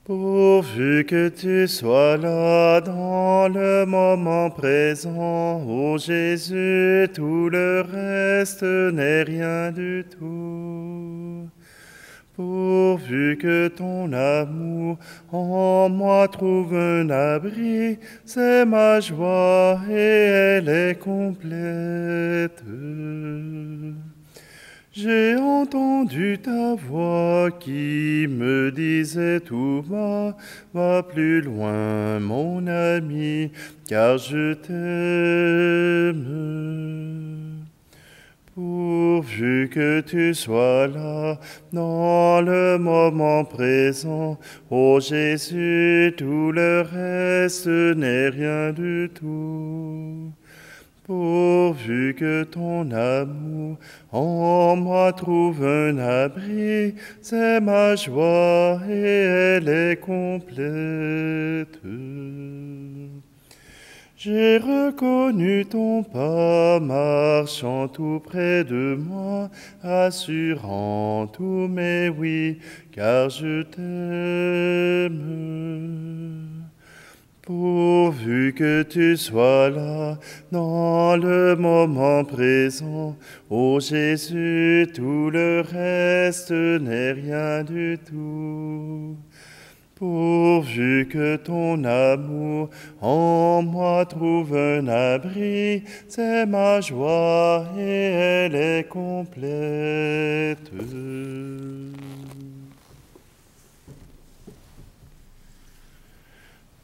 Pourvu que tu sois là dans le moment présent, ô Jésus, tout le reste n'est rien du tout. Pourvu que ton amour en moi trouve un abri, c'est ma joie et elle est complète. J'ai entendu ta voix qui me disait tout bas, va plus loin mon ami, car je t'aime. Pourvu que tu sois là dans le moment présent, ô Jésus, tout le reste n'est rien du tout. Pourvu que ton amour en moi trouve un abri, c'est ma joie et elle est complète. J'ai reconnu ton pas marchant tout près de moi, assurant tous mes oui, car je t'aime. Pourvu que tu sois là dans le moment présent, ô Jésus, tout le reste n'est rien du tout. Pourvu que ton amour en moi trouve un abri, c'est ma joie et elle est complète.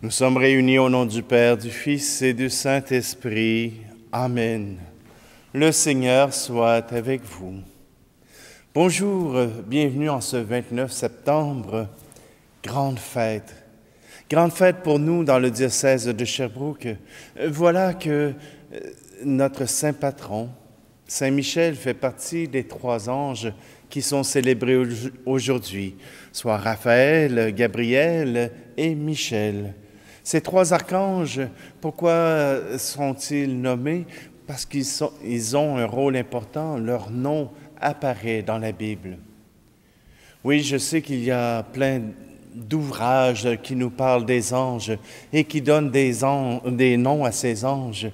Nous sommes réunis au nom du Père, du Fils et du Saint-Esprit. Amen. Le Seigneur soit avec vous. Bonjour, bienvenue en ce 29 septembre, grande fête. Grande fête pour nous dans le diocèse de Sherbrooke. Voilà que notre saint patron, Saint Michel, fait partie des 3 anges qui sont célébrés aujourd'hui, soit Raphaël, Gabriel et Michel. Ces 3 archanges, pourquoi sont-ils nommés? Parce qu'ils ont un rôle important, leur nom apparaît dans la Bible. Oui, je sais qu'il y a plein d'ouvrages qui nous parlent des anges et qui donnent des noms à ces anges.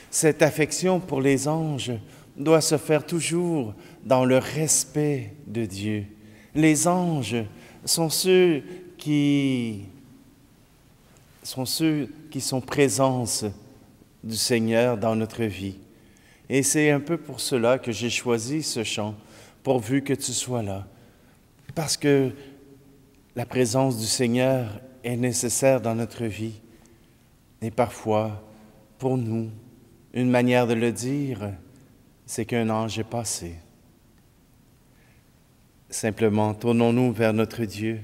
Cette affection pour les anges doit se faire toujours dans le respect de Dieu. Les anges sont ceux qui sont présence du Seigneur dans notre vie. Et c'est un peu pour cela que j'ai choisi ce chant, pourvu que tu sois là. Parce que la présence du Seigneur est nécessaire dans notre vie. Et parfois, pour nous, une manière de le dire, c'est qu'un ange est passé. Simplement, tournons-nous vers notre Dieu.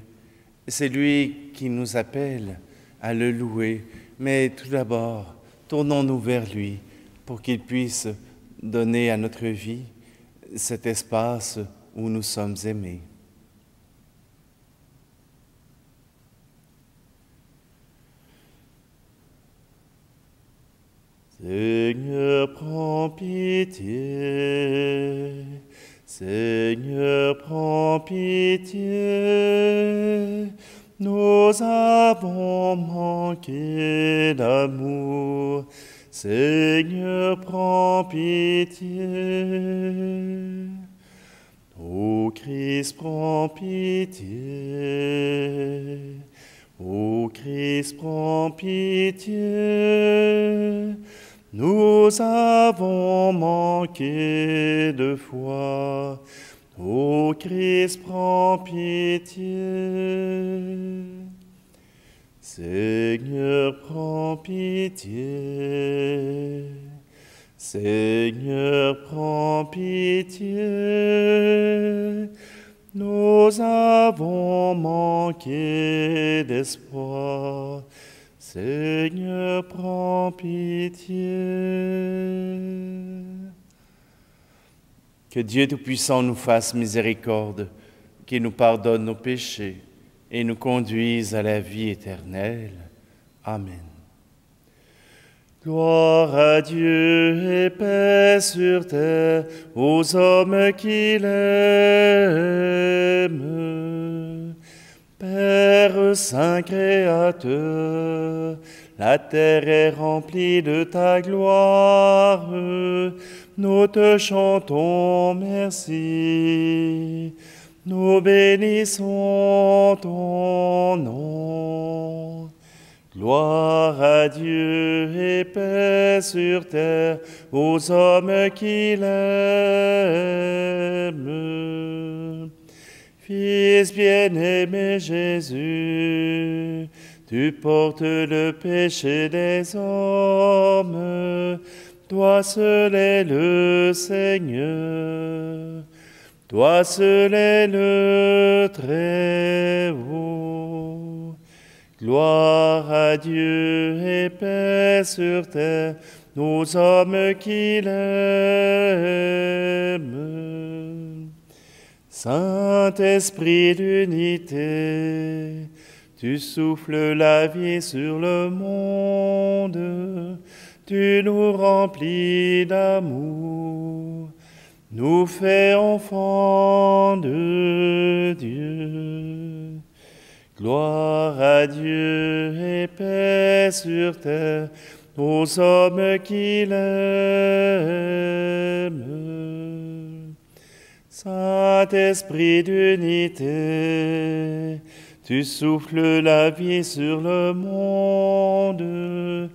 C'est lui qui nous appelle à le louer, mais tout d'abord, tournons-nous vers lui pour qu'il puisse donner à notre vie cet espace où nous sommes aimés. Seigneur, prends pitié. Seigneur, prends pitié. Nous avons manqué d'amour. Seigneur, prends pitié. Ô Christ, prends pitié. Ô Christ, prends pitié. Nous avons manqué de foi. Ô Christ, prends pitié. Seigneur, prends pitié. Seigneur, prends pitié. Nous avons manqué d'espoir. Seigneur, prends pitié. Que Dieu Tout-Puissant nous fasse miséricorde, qu'il nous pardonne nos péchés et nous conduise à la vie éternelle. Amen. Gloire à Dieu et paix sur terre aux hommes qui l'aiment. Père Saint Créateur, la terre est remplie de ta gloire. Nous te chantons merci. Nous bénissons ton nom. Gloire à Dieu et paix sur terre aux hommes qui l'aiment. Fils bien-aimé Jésus, tu portes le péché des hommes. Toi seul es le Seigneur. Toi seul es le Très-Haut. Gloire à Dieu et paix sur terre, aux hommes qui l'aiment. Saint-Esprit d'unité, tu souffles la vie sur le monde, tu nous remplis d'amour, nous fais enfants de Dieu. Gloire à Dieu et paix sur terre, aux hommes qui l'aiment. Saint-Esprit d'unité, tu souffles la vie sur le monde,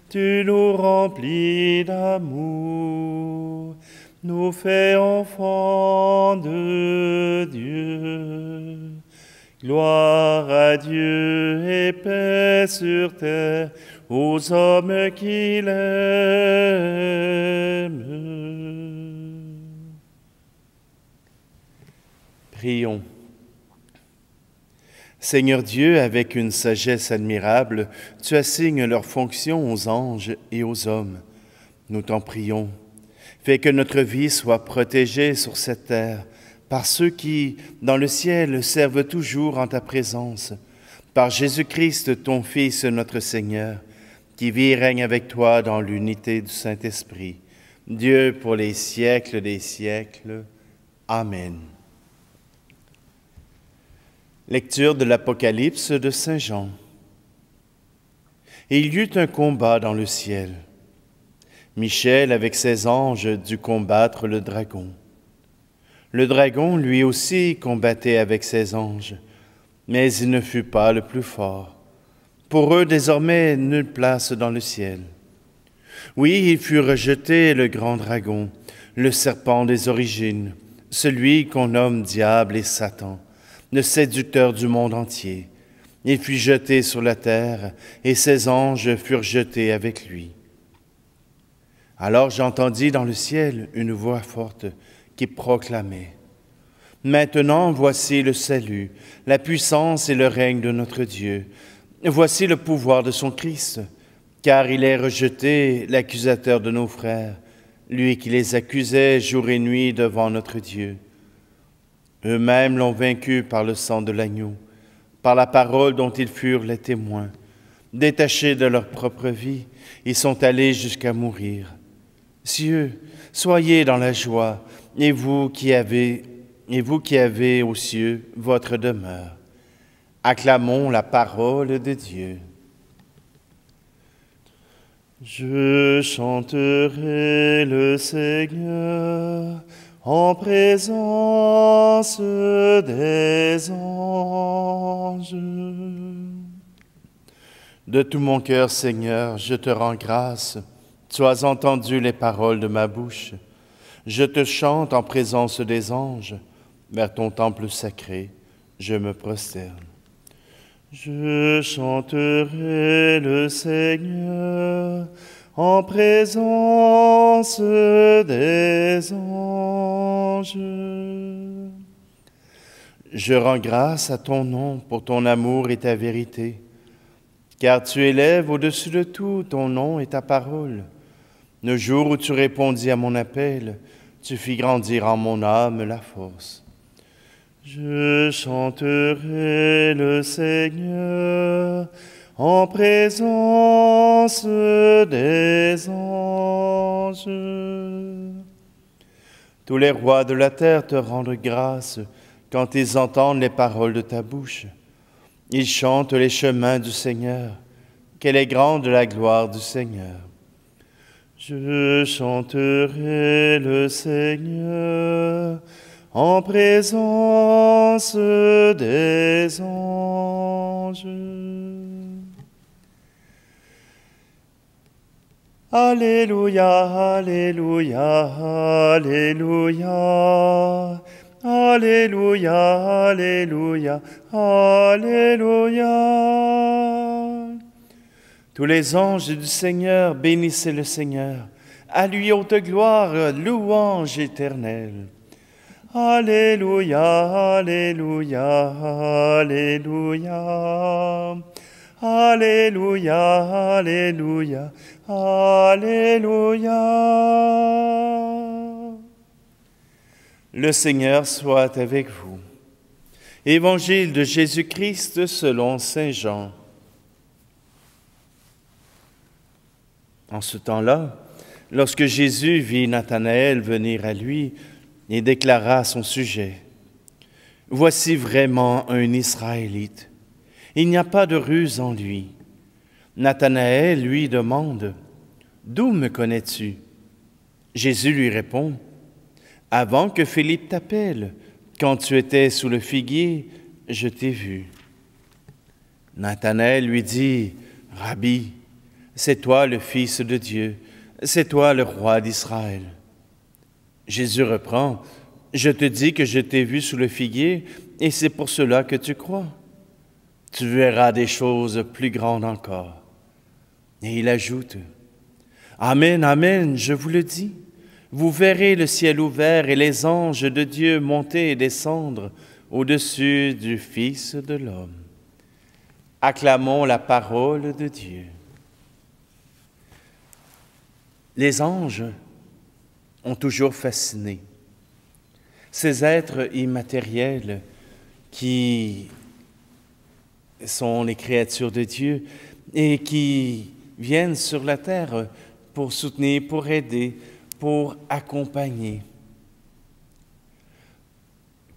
tu nous remplis d'amour, nous fais enfants de Dieu. Gloire à Dieu et paix sur terre, aux hommes qui l'aiment. Prions. Seigneur Dieu, avec une sagesse admirable, tu assignes leurs fonctions aux anges et aux hommes. Nous t'en prions. Fais que notre vie soit protégée sur cette terre par ceux qui, dans le ciel, servent toujours en ta présence, par Jésus-Christ, ton Fils, notre Seigneur, qui vit et règne avec toi dans l'unité du Saint-Esprit, Dieu pour les siècles des siècles. Amen. Lecture de l'Apocalypse de Saint Jean. Et il y eut un combat dans le ciel. Michel, avec ses anges, dut combattre le dragon. Le dragon, lui aussi, combattait avec ses anges, mais il ne fut pas le plus fort. Pour eux, désormais, nulle place dans le ciel. Oui, il fut rejeté, le grand dragon, le serpent des origines, celui qu'on nomme Diable et Satan, le séducteur du monde entier. Il fut jeté sur la terre, et ses anges furent jetés avec lui. Alors j'entendis dans le ciel une voix forte qui proclamait: Maintenant voici le salut, la puissance et le règne de notre Dieu. Voici le pouvoir de son Christ, car il est rejeté, l'accusateur de nos frères, lui qui les accusait jour et nuit devant notre Dieu. Eux-mêmes l'ont vaincu par le sang de l'agneau, par la parole dont ils furent les témoins. Détachés de leur propre vie, ils sont allés jusqu'à mourir. Cieux, soyez dans la joie, et vous qui avez aux cieux votre demeure. Acclamons la parole de Dieu. Je chanterai le Seigneur en présence des anges. De tout mon cœur, Seigneur, je te rends grâce. Tu as entendu les paroles de ma bouche. Je te chante en présence des anges. Vers ton temple sacré, je me prosterne. Je chanterai le Seigneur en présence des anges. Je rends grâce à ton nom pour ton amour et ta vérité, car tu élèves au-dessus de tout ton nom et ta parole. Le jour où tu répondis à mon appel, tu fis grandir en mon âme la force. Je chanterai le Seigneur en présence des anges. Tous les rois de la terre te rendent grâce quand ils entendent les paroles de ta bouche. Ils chantent les chemins du Seigneur. Quelle est grande la gloire du Seigneur. Je chanterai le Seigneur en présence des anges. Alléluia, Alléluia, Alléluia. Alléluia, Alléluia, Alléluia. Tous les anges du Seigneur bénissez le Seigneur. À lui haute gloire, louange éternelle. Alléluia, Alléluia, Alléluia. Alléluia, Alléluia, Alléluia. Le Seigneur soit avec vous. Évangile de Jésus-Christ selon saint Jean. En ce temps-là, lorsque Jésus vit Nathanaël venir à lui, il déclara à son sujet: « Voici vraiment un Israélite. Il n'y a pas de ruse en lui. » Nathanaël lui demande: « D'où me connais-tu? » Jésus lui répond: « Avant que Philippe t'appelle, quand tu étais sous le figuier, je t'ai vu. » Nathanaël lui dit: « Rabbi, c'est toi le Fils de Dieu, c'est toi le roi d'Israël. » Jésus reprend: « Je te dis que je t'ai vu sous le figuier, et c'est pour cela que tu crois. Tu verras des choses plus grandes encore. » Et il ajoute: « Amen, amen, je vous le dis. Vous verrez le ciel ouvert et les anges de Dieu monter et descendre au-dessus du Fils de l'homme. » Acclamons la parole de Dieu. Les anges ont toujours fasciné. Ces êtres immatériels qui sont les créatures de Dieu et qui viennent sur la terre pour soutenir, pour aider, pour accompagner.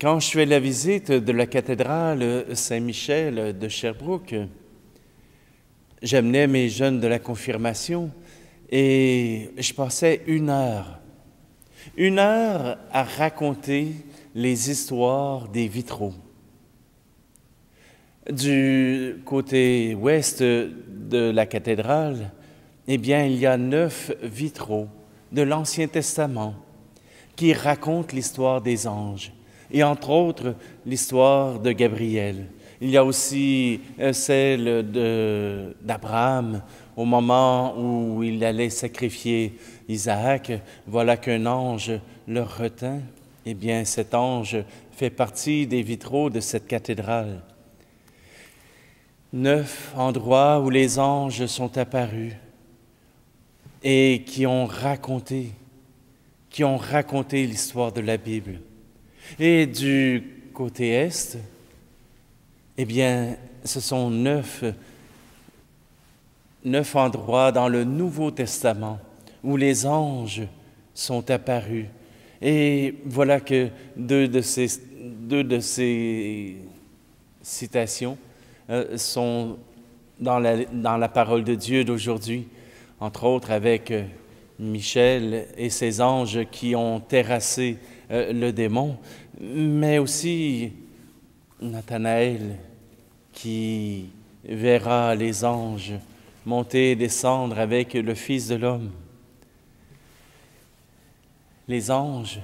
Quand je fais la visite de la cathédrale Saint-Michel de Sherbrooke, j'amenais mes jeunes de la confirmation et je passais une heure à raconter les histoires des vitraux. Du côté ouest de la cathédrale, eh bien, il y a 9 vitraux de l'Ancien Testament qui racontent l'histoire des anges et entre autres l'histoire de Gabriel. Il y a aussi celle d'Abraham au moment où il allait sacrifier Isaac. Voilà qu'un ange le retint. Eh bien, cet ange fait partie des vitraux de cette cathédrale. 9 endroits où les anges sont apparus et qui ont raconté l'histoire de la Bible. Et du côté est, eh bien, ce sont 9 endroits dans le Nouveau Testament où les anges sont apparus. Et voilà que deux de ces citations sont dans la parole de Dieu d'aujourd'hui, entre autres avec Michel et ses anges qui ont terrassé le démon, mais aussi Nathanaël qui verra les anges monter et descendre avec le Fils de l'homme. Les anges,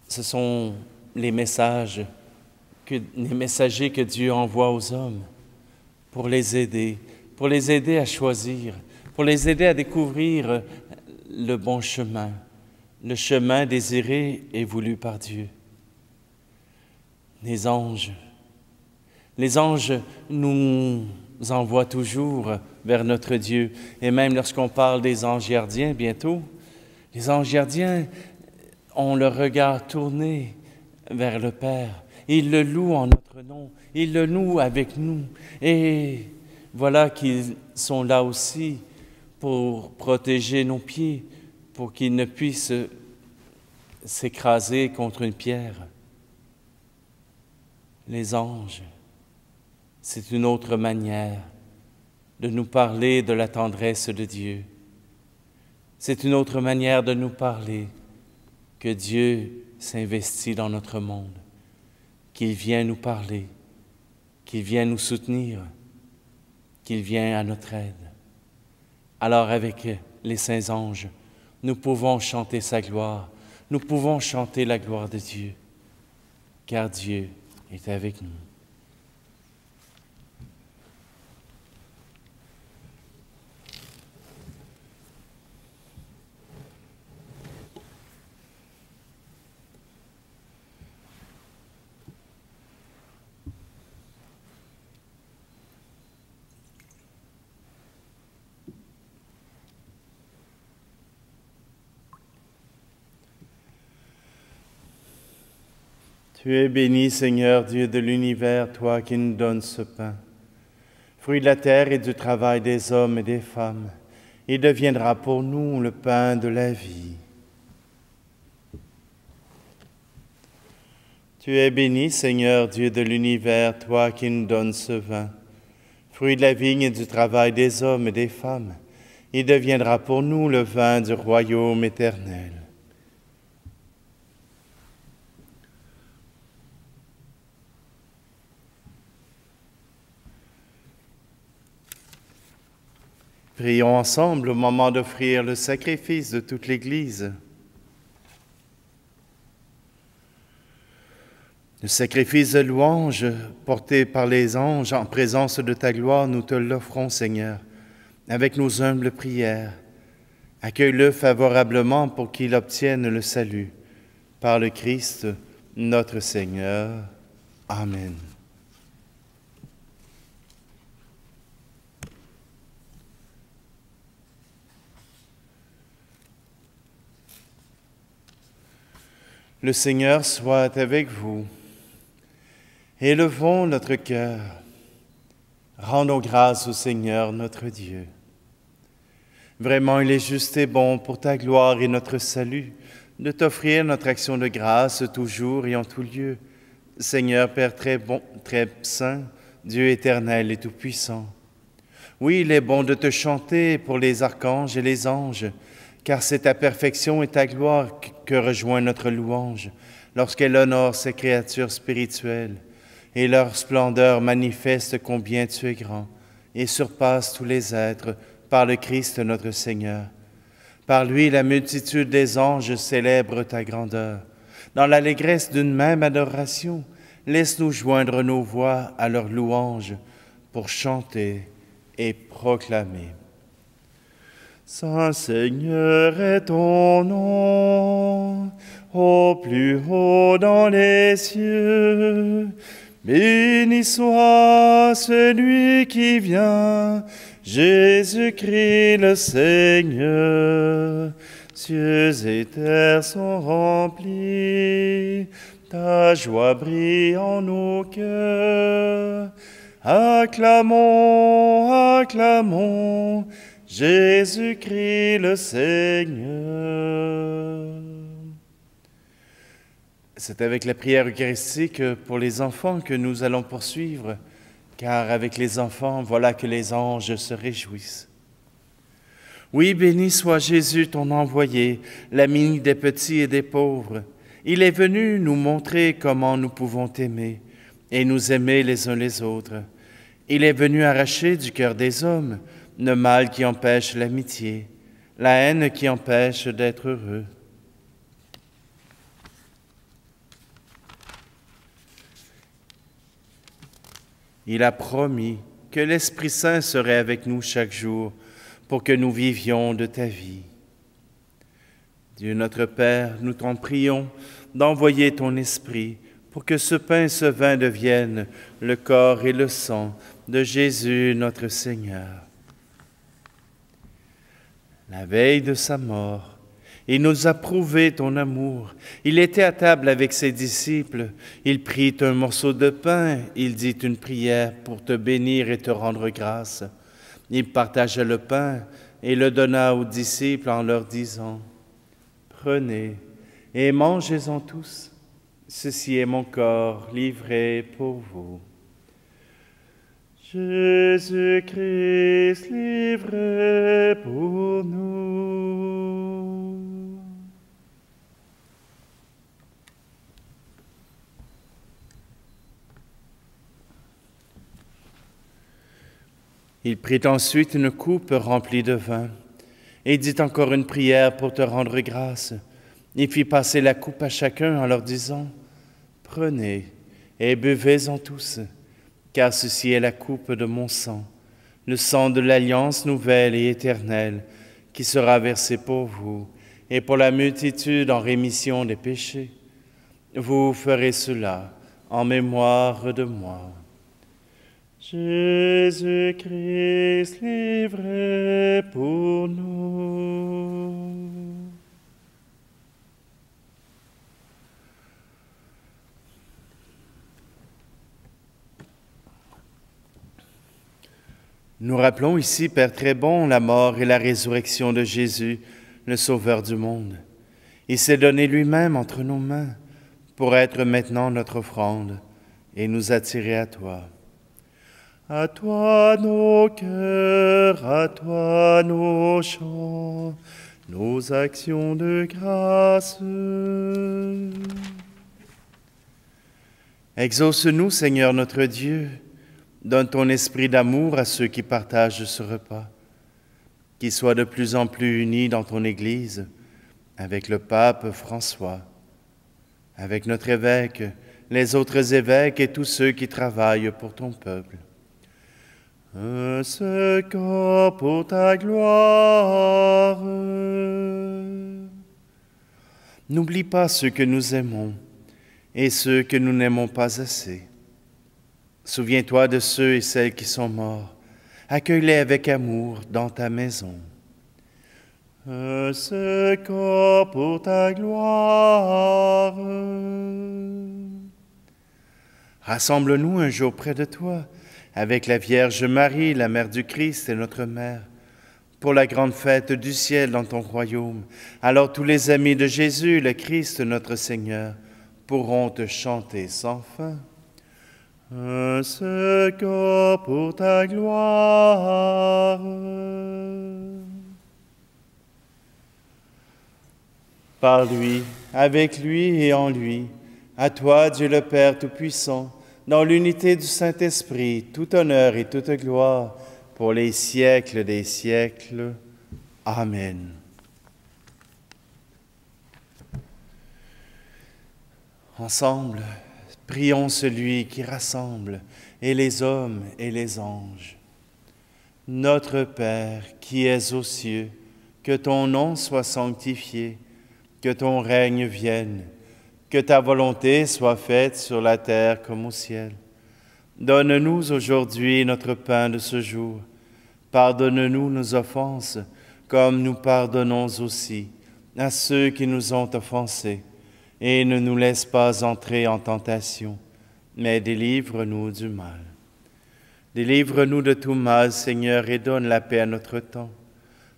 ce sont les messagers que Dieu envoie aux hommes pour les aider à choisir, pour les aider à découvrir le bon chemin, le chemin désiré et voulu par Dieu. Les anges nous envoient toujours vers notre Dieu. Et même lorsqu'on parle des anges gardiens bientôt, les anges gardiens ont le regard tourné vers le Père. Ils le louent en notre nom, ils le louent avec nous. Et voilà qu'ils sont là aussi pour protéger nos pieds, pour qu'ils ne puissent s'écraser contre une pierre. Les anges, C'est une autre manière de nous parler de la tendresse de Dieu. C'est une autre manière de nous parler que Dieu s'investit dans notre monde, qu'il vient nous parler, qu'il vient nous soutenir, qu'il vient à notre aide. Alors avec les saints anges, nous pouvons chanter sa gloire, nous pouvons chanter la gloire de Dieu, car Dieu est avec nous. Tu es béni, Seigneur, Dieu de l'univers, toi qui nous donnes ce pain, fruit de la terre et du travail des hommes et des femmes. Il deviendra pour nous le pain de la vie. Tu es béni, Seigneur, Dieu de l'univers, toi qui nous donnes ce vin, fruit de la vigne et du travail des hommes et des femmes. Il deviendra pour nous le vin du royaume éternel. Prions ensemble au moment d'offrir le sacrifice de toute l'Église. Le sacrifice de louange porté par les anges en présence de ta gloire, nous te l'offrons, Seigneur, avec nos humbles prières. Accueille-le favorablement pour qu'il obtienne le salut. Par le Christ, notre Seigneur. Amen. Le Seigneur soit avec vous. Élevons notre cœur. Rendons grâce au Seigneur notre Dieu. Vraiment, il est juste et bon pour ta gloire et notre salut de t'offrir notre action de grâce toujours et en tout lieu. Seigneur Père très bon, très saint, Dieu éternel et tout-puissant. Oui, il est bon de te chanter pour les archanges et les anges, car c'est ta perfection et ta gloire que rejoint notre louange, lorsqu'elle honore ses créatures spirituelles, et leur splendeur manifeste combien tu es grand, et surpasse tous les êtres par le Christ notre Seigneur. Par lui, la multitude des anges célèbre ta grandeur. Dans l'allégresse d'une même adoration, laisse-nous joindre nos voix à leur louange pour chanter et proclamer. Saint Seigneur est ton nom, au plus haut dans les cieux. Béni soit celui qui vient, Jésus-Christ le Seigneur. Cieux et terre sont remplis, ta joie brille en nos cœurs. Acclamons, acclamons, Jésus-Christ le Seigneur. C'est avec la prière eucharistique pour les enfants que nous allons poursuivre, car avec les enfants, voilà que les anges se réjouissent. Oui, béni soit Jésus, ton envoyé, l'ami des petits et des pauvres. Il est venu nous montrer comment nous pouvons t'aimer et nous aimer les uns les autres. Il est venu arracher du cœur des hommes le mal qui empêche l'amitié, la haine qui empêche d'être heureux. Il a promis que l'Esprit Saint serait avec nous chaque jour pour que nous vivions de ta vie. Dieu notre Père, nous t'en prions d'envoyer ton Esprit pour que ce pain et ce vin deviennent le corps et le sang de Jésus notre Seigneur. La veille de sa mort, il nous a prouvé ton amour. Il était à table avec ses disciples. Il prit un morceau de pain. Il dit une prière pour te bénir et te rendre grâce. Il partagea le pain et le donna aux disciples en leur disant « Prenez et mangez-en tous. Ceci est mon corps livré pour vous. » Jésus-Christ, livré pour nous. Il prit ensuite une coupe remplie de vin, et dit encore une prière pour te rendre grâce. Il fit passer la coupe à chacun en leur disant, « Prenez et buvez-en tous, car ceci est la coupe de mon sang, le sang de l'alliance nouvelle et éternelle, qui sera versé pour vous et pour la multitude en rémission des péchés. Vous ferez cela en mémoire de moi. » Jésus-Christ, livré pour nous. Nous rappelons ici, Père très bon, la mort et la résurrection de Jésus, le Sauveur du monde. Il s'est donné lui-même entre nos mains pour être maintenant notre offrande et nous attirer à toi. À toi nos cœurs, à toi nos chants, nos actions de grâce. Exauce-nous, Seigneur notre Dieu, donne ton esprit d'amour à ceux qui partagent ce repas, qu'ils soient de plus en plus unis dans ton Église, avec le pape François, avec notre évêque, les autres évêques et tous ceux qui travaillent pour ton peuple. Un seul corps pour ta gloire. N'oublie pas ceux que nous aimons et ceux que nous n'aimons pas assez. Souviens-toi de ceux et celles qui sont morts. Accueille-les avec amour dans ta maison. Un seul corps pour ta gloire. Rassemble-nous un jour près de toi, avec la Vierge Marie, la Mère du Christ et notre Mère, pour la grande fête du ciel dans ton royaume. Alors tous les amis de Jésus, le Christ, notre Seigneur, pourront te chanter sans fin. Un seul corps pour ta gloire. Par lui, avec lui et en lui, à toi, Dieu le Père Tout-Puissant, dans l'unité du Saint-Esprit, tout honneur et toute gloire, pour les siècles des siècles. Amen. Ensemble, prions celui qui rassemble, et les hommes et les anges. Notre Père, qui es aux cieux, que ton nom soit sanctifié, que ton règne vienne, que ta volonté soit faite sur la terre comme au ciel. Donne-nous aujourd'hui notre pain de ce jour. Pardonne-nous nos offenses, comme nous pardonnons aussi à ceux qui nous ont offensés. Et ne nous laisse pas entrer en tentation, mais délivre-nous du mal. Délivre-nous de tout mal, Seigneur, et donne la paix à notre temps.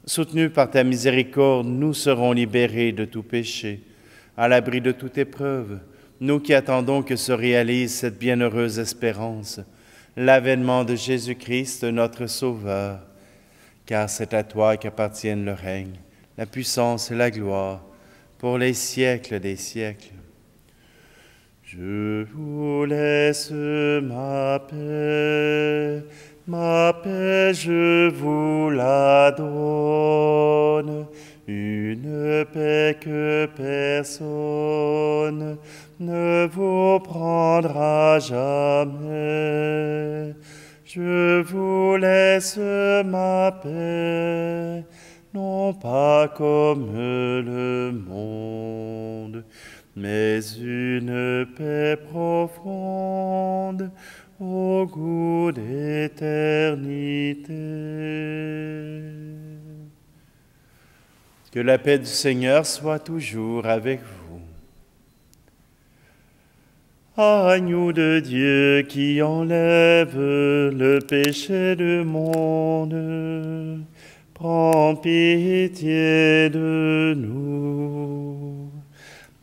Soutenus par ta miséricorde, nous serons libérés de tout péché, à l'abri de toute épreuve, nous qui attendons que se réalise cette bienheureuse espérance, l'avènement de Jésus-Christ, notre Sauveur. Car c'est à toi qu'appartiennent le règne, la puissance et la gloire, pour les siècles des siècles. Je vous laisse ma paix je vous la donne, une paix que personne ne vous prendra jamais. Je vous laisse ma paix, non pas comme le monde, mais une paix profonde au goût d'éternité. Que la paix du Seigneur soit toujours avec vous. Agneau de Dieu qui enlève le péché du monde, prends pitié de nous.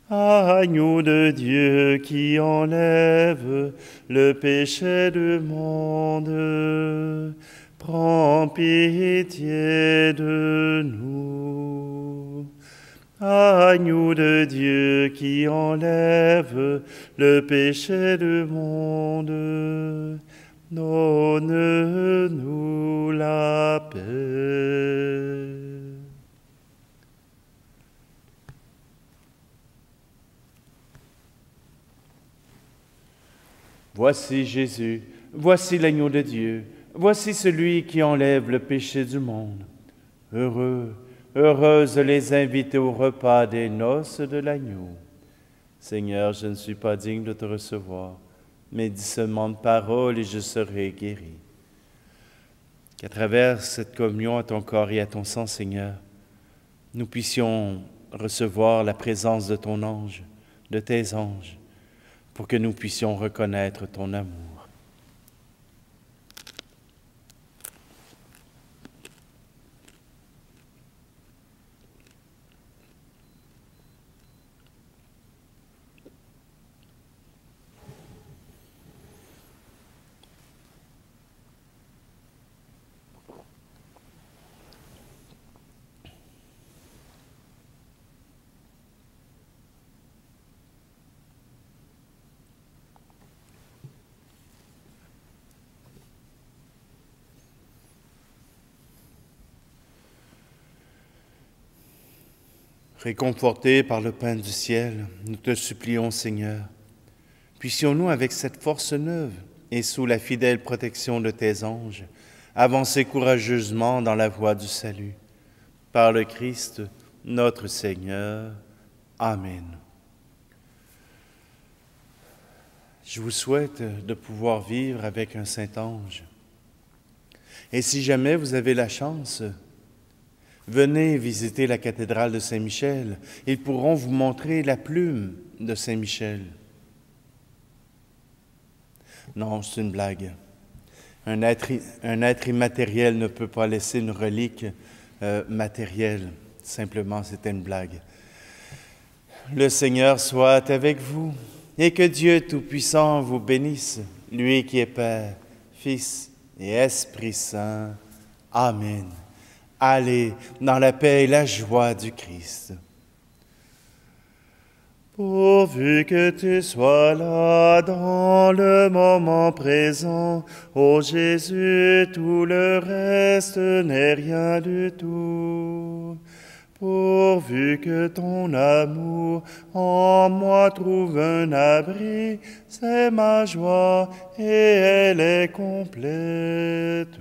Agneau de Dieu qui enlève le péché du monde, prends pitié de nous. Agneau de Dieu qui enlève le péché du monde, donne-nous la paix. Voici Jésus, voici l'agneau de Dieu, voici celui qui enlève le péché du monde. Heureux, heureuse les invités au repas des noces de l'agneau. Seigneur, je ne suis pas digne de te recevoir, mais dis seulement de parole et je serai guéri. Qu'à travers cette communion à ton corps et à ton sang, Seigneur, nous puissions recevoir la présence de ton ange, de tes anges, pour que nous puissions reconnaître ton amour. Réconfortés par le pain du ciel, nous te supplions, Seigneur, puissions-nous avec cette force neuve et sous la fidèle protection de tes anges, avancer courageusement dans la voie du salut. Par le Christ, notre Seigneur. Amen. Je vous souhaite de pouvoir vivre avec un saint ange. Et si jamais vous avez la chance, venez visiter la cathédrale de Saint-Michel. Ils pourront vous montrer la plume de Saint-Michel. Non, c'est une blague. Un être immatériel ne peut pas laisser une relique matérielle. Simplement, c'était une blague. Le Seigneur soit avec vous et que Dieu Tout-Puissant vous bénisse, lui qui est Père, Fils et Esprit Saint. Amen. Allez dans la paix et la joie du Christ. Pourvu que tu sois là dans le moment présent, ô Jésus, tout le reste n'est rien du tout. Pourvu que ton amour en moi trouve un abri, c'est ma joie et elle est complète.